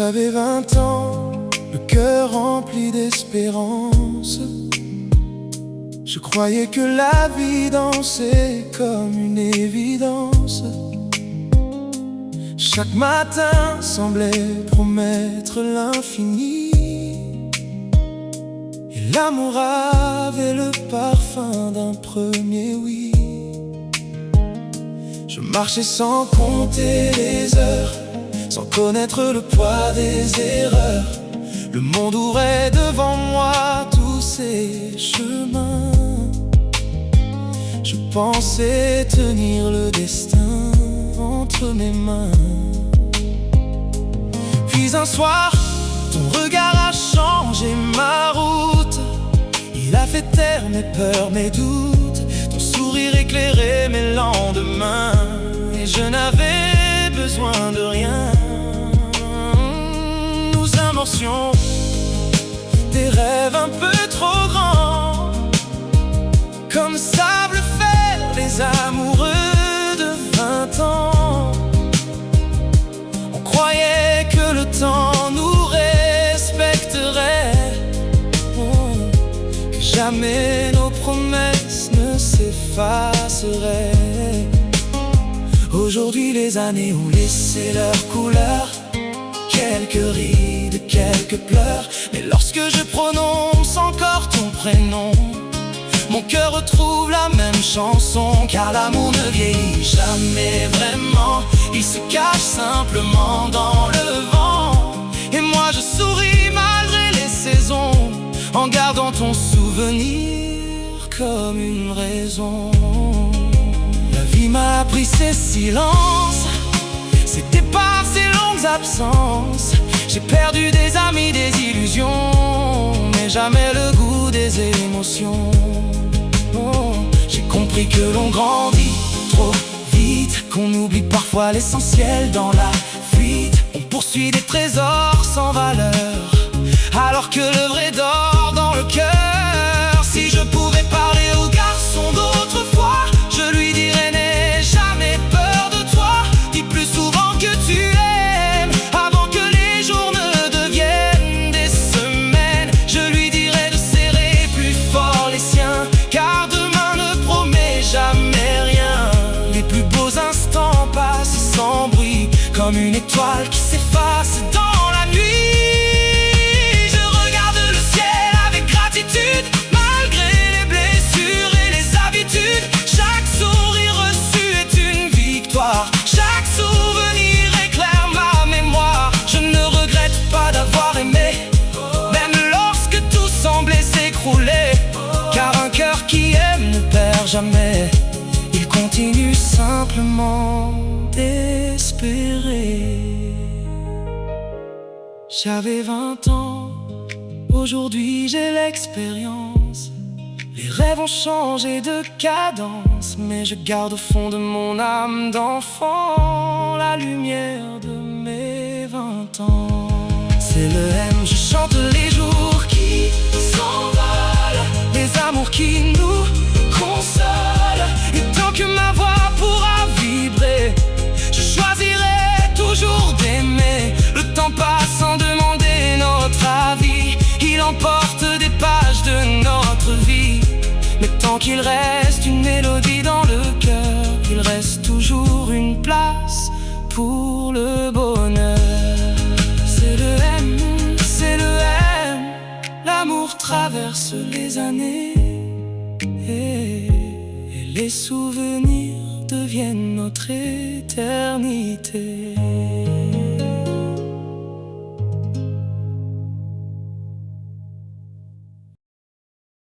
J'avais 20 ans, le cœur rempli d'espérance. Je croyais que la vie dansait comme une évidence. Chaque matin semblait promettre l'infini, et l'amour avait le parfum d'un premier oui. Je marchais sans compter les heures, sans connaître le poids des erreurs. Le monde ouvrait devant moi tous ses chemins. Je pensais tenir le destin entre mes mains. Puis un soir, ton regard a changé ma route. Il a fait taire mes peurs, mes doutes. Ton sourire éclairait mes lendemains, et je n'avais besoin de rien. Nous amorcions des rêves un peu trop grands, comme sable fer, les amoureux de 20 ans. On croyait que le temps nous respecterait, que jamais nos promesses ne s'effaceraient. Aujourd'hui les années ont laissé leur couleur, quelques rides, quelques pleurs. Mais lorsque je prononce encore ton prénom, mon cœur retrouve la même chanson. Car l'amour ne vieillit jamais vraiment, il se cache simplement dans le vent. Et moi je souris malgré les saisons, en gardant ton souvenir comme une raison. La vie m'a appris ses silences, ses départs, ses longues absences. J'ai perdu des amis, des illusions, mais jamais le goût des émotions. J'ai compris que l'on grandit trop vite, qu'on oublie parfois l'essentiel dans la fuite. On poursuit des trésors sans valeur, alors que le vrai dort dans le cœur. Si je pouvais parler au garçon d'autrefois, je lui dirais n'aie jamais peur de toi. Dis plus souvent que tu aimes, avant que les jours ne deviennent des semaines. Je lui dirais de serrer plus fort les siens, car demain ne promet jamais rien. Les plus beaux instants passent sans bruit, comme une étoile qui s'efface dans la nuit. Je regarde le ciel avec gratitude, malgré les blessures et les habitudes. Chaque sourire reçu est une victoire, chaque souvenir éclaire ma mémoire. Je ne regrette pas d'avoir aimé, même lorsque tout semblait s'écrouler. Car un cœur qui aime ne perd jamais, il continue simplement d'espérer. J'avais 20 ans, aujourd'hui j'ai l'expérience. Les rêves ont changé de cadence, mais je garde au fond de mon âme d'enfant la lumière de mes 20 ans. C'est le M, je chante les jours qui s'envolent, les amours qui nous consolent. Et tant que ma voix pourra vibrer, je choisirai toujours d'aimer. Le temps passe sans demander notre avis, il emporte des pages de notre vie. Mais tant qu'il reste une mélodie dans le cœur, il reste toujours une place pour le bonheur. C'est le M, c'est le M. L'amour traverse les années, et les souvenirs deviennent notre éternité.